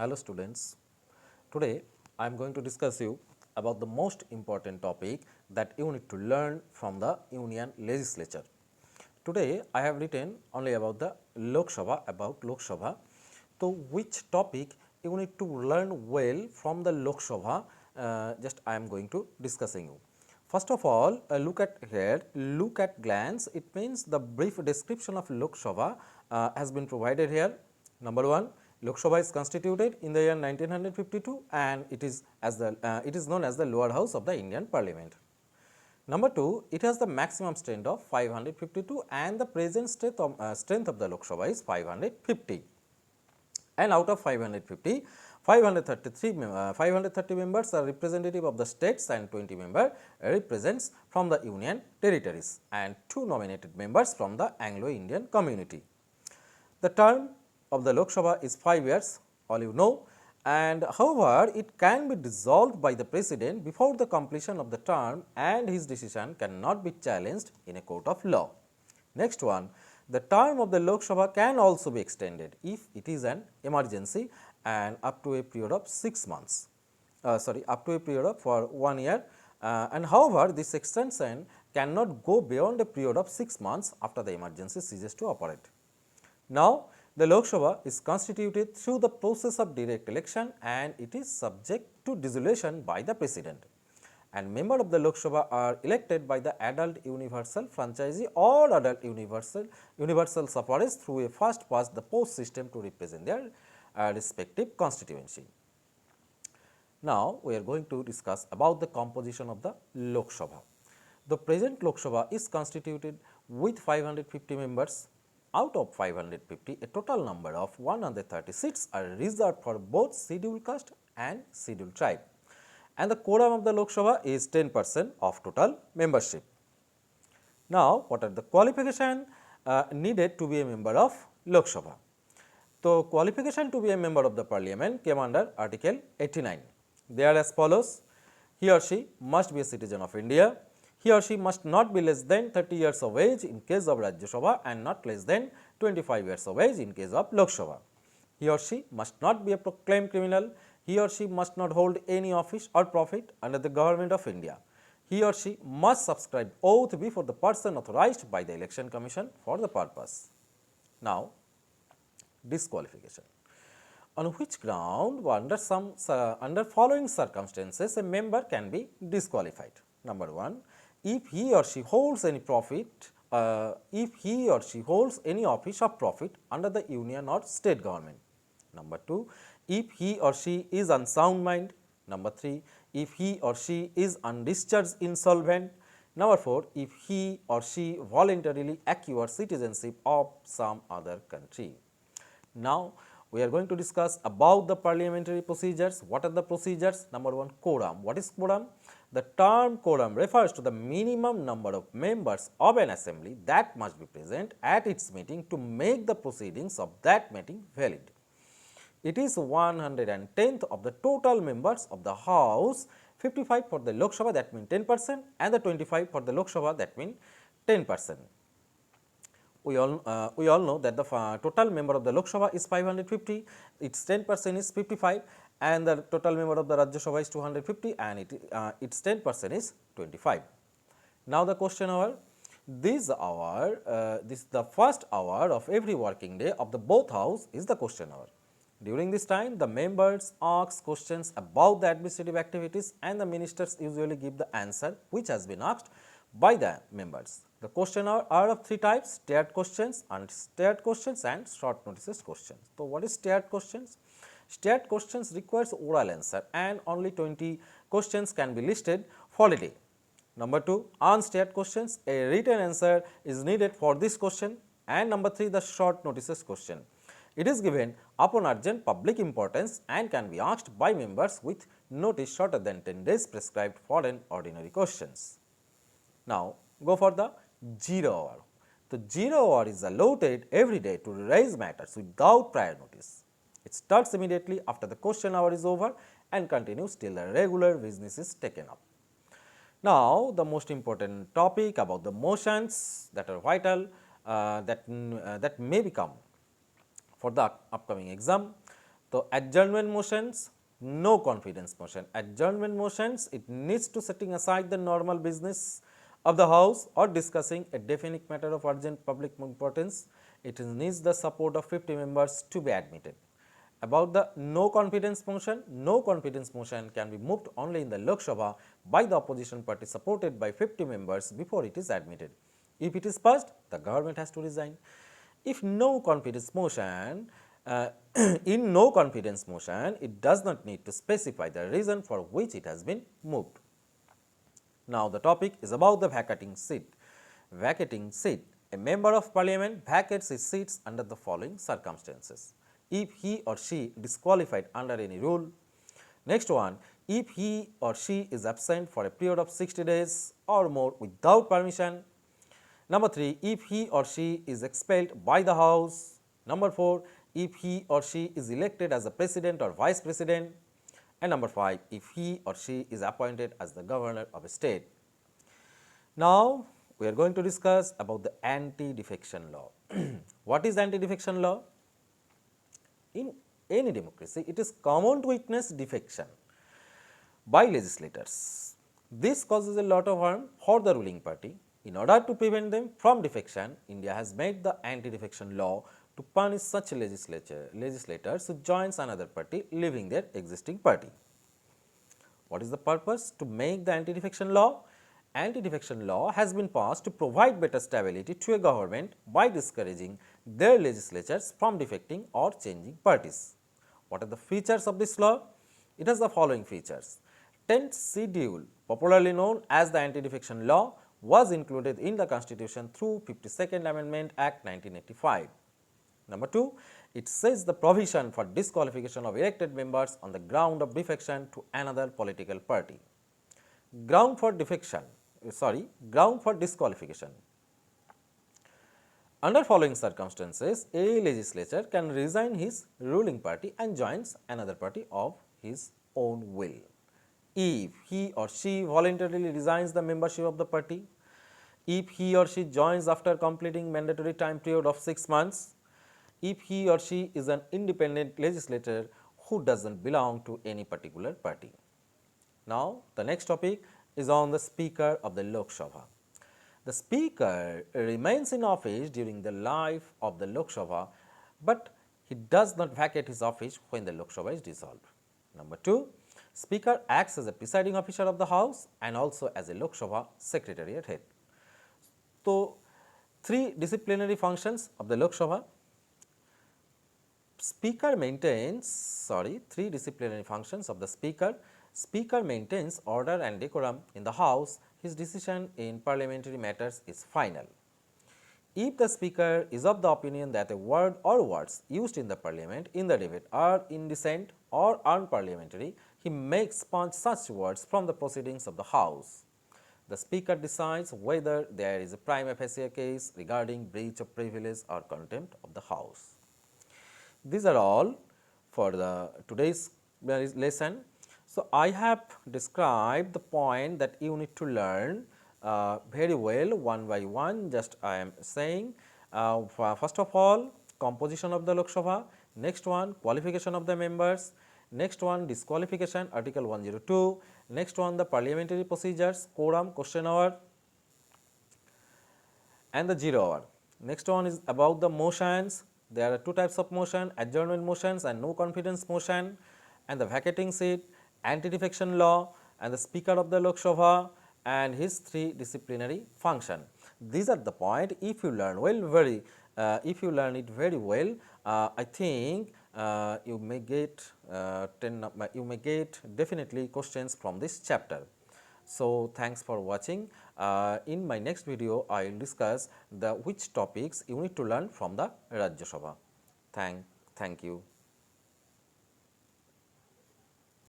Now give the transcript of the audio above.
Hello students, today I am going to discuss you about the most important topic that you need to learn from the Union Legislature. Today I have written only about the Lok Sabha, So which topic you need to learn well from the Lok Sabha, just I am going to discussing you. First of all, look at here, look at glance, it means the brief description of Lok Sabha has been provided here. Number 1, Lok Sabha is constituted in the year 1952 and it is known as the lower house of the Indian Parliament. Number 2, it has the maximum strength of 552 and the present strength of the Lok Sabha is 550. And out of 550, 530 members are representative of the states and 20 members represents from the union territories and 2 nominated members from the Anglo-Indian community. The term of the Lok Sabha is 5 years, all you know, and however, it can be dissolved by the President before the completion of the term and his decision cannot be challenged in a court of law. Next one, the term of the Lok Sabha can also be extended if it is an emergency and up to a period of 6 months, up to a period of for 1 year and however, this extension cannot go beyond a period of 6 months after the emergency ceases to operate. Now, the Lok Sabha is constituted through the process of direct election and it is subject to dissolution by the President. And members of the Lok Sabha are elected by the adult universal franchisee or adult universal suffrage through a first past the post system to represent their respective constituency. Now, we are going to discuss about the composition of the Lok Sabha. The present Lok Sabha is constituted with 550 members. Out of 550, a total number of 130 seats are reserved for both scheduled caste and scheduled tribe. And the quorum of the Lok Sabha is 10% of total membership. Now, what are the qualifications needed to be a member of Lok Sabha? So, qualification to be a member of the parliament came under article 89. They are as follows: he or she must be a citizen of India, he or she must not be less than 30 years of age in case of Rajya Sabha and not less than 25 years of age in case of Lok Sabha. He or she must not be a proclaimed criminal, he or she must not hold any office or profit under the government of India. He or she must subscribe oath before the person authorized by the election commission for the purpose. Now, disqualification. On which ground under following circumstances a member can be disqualified? Number 1, if he or she holds any office of profit under the union or state government. Number 2, if he or she is unsound mind. Number 3, if he or she is undischarged insolvent. Number 4, if he or she voluntarily acquires citizenship of some other country. Now, we are going to discuss about the parliamentary procedures. What are the procedures? Number 1, quorum. What is quorum? The term quorum refers to the minimum number of members of an assembly that must be present at its meeting to make the proceedings of that meeting valid. It is 110th of the total members of the House, 55 for the Lok Sabha, that means 10%, and the 25 for the Lok Sabha, that means 10%. We all know that the total member of the Lok Sabha is 550, its 10% is 55 and the total member of the Rajya Sabha is 250 and its 10% is 25. Now, the question hour. This is the first hour of every working day of the both house is the question hour. During this time, the members ask questions about the administrative activities and the ministers usually give the answer which has been asked by the members. The question are of 3 types: staired questions, unstaired questions and short notices questions. So, what is staired questions? Staired questions requires oral answer and only 20 questions can be listed for a day. Number 2, unstaired questions, a written answer is needed for this question. And number 3, the short notices question. It is given upon urgent public importance and can be asked by members with notice shorter than 10 days prescribed for an ordinary questions. Now, go for the 0 hour. The 0 hour is allotted every day to raise matters without prior notice. It starts immediately after the question hour is over and continues till the regular business is taken up. Now, the most important topic about the motions that are vital that may become for the upcoming exam. So, adjournment motions, no confidence motion. Adjournment motions, it needs to setting aside the normal business of the house or discussing a definite matter of urgent public importance. It needs the support of 50 members to be admitted. About the no confidence motion can be moved only in the Lok Sabha by the opposition party supported by 50 members before it is admitted. If it is passed, the government has to resign. If no confidence motion, in no confidence motion, it does not need to specify the reason for which it has been moved. Now, the topic is about the vacating seat. Vacating seat. A member of parliament vacates his seats under the following circumstances: if he or she disqualified under any rule. Next one, if he or she is absent for a period of 60 days or more without permission. Number 3, if he or she is expelled by the house. Number 4, if he or she is elected as a president or vice president. And number 5, if he or she is appointed as the governor of a state. Now, we are going to discuss about the anti-defection law. What is anti-defection law? In any democracy, it is common to witness defection by legislators. This causes a lot of harm for the ruling party. In order to prevent them from defection, India has made the anti-defection law to punish such legislators who joins another party leaving their existing party. What is the purpose to make the anti-defection law? Anti-defection law has been passed to provide better stability to a government by discouraging their legislatures from defecting or changing parties. What are the features of this law? It has the following features. 10th schedule, popularly known as the anti-defection law, was included in the constitution through 52nd Amendment Act 1985. Number 2, it says the provision for disqualification of elected members on the ground of defection to another political party. Ground for disqualification. Under following circumstances, a legislator can resign his ruling party and joins another party of his own will. If he or she voluntarily resigns the membership of the party, if he or she joins after completing mandatory time period of 6 months, if he or she is an independent legislator who does not belong to any particular party. Now, the next topic is on the Speaker of the Lok Sabha. The Speaker remains in office during the life of the Lok Sabha, but he does not vacate his office when the Lok Sabha is dissolved. Number 2, Speaker acts as a presiding officer of the House and also as a Lok Sabha Secretariat head. So, three disciplinary functions of the Lok Sabha. Speaker maintains, three disciplinary functions of the Speaker. Speaker maintains order and decorum in the House. His decision in parliamentary matters is final. If the Speaker is of the opinion that a word or words used in the Parliament in the debate are indecent or unparliamentary, he may expunge such words from the proceedings of the House. The Speaker decides whether there is a prima facie case regarding breach of privilege or contempt of the House. These are all for the today's lesson. So, I have described the point that you need to learn very well one by one. Just I am saying first of all, composition of the Lok Sabha, next one qualification of the members, next one disqualification article 102, next one the parliamentary procedures, quorum, question hour and the 0 hour. Next one is about the motions. There are two types of motion, adjournment motions and no confidence motion, and the vacating seat, anti-defection law and the Speaker of the Lok Sabha and his three disciplinary function. These are the point. If you learn if you learn it very well, I think you may get definitely questions from this chapter. So, thanks for watching. In my next video, I will discuss the which topics you need to learn from the Rajya Sabha. Thank you.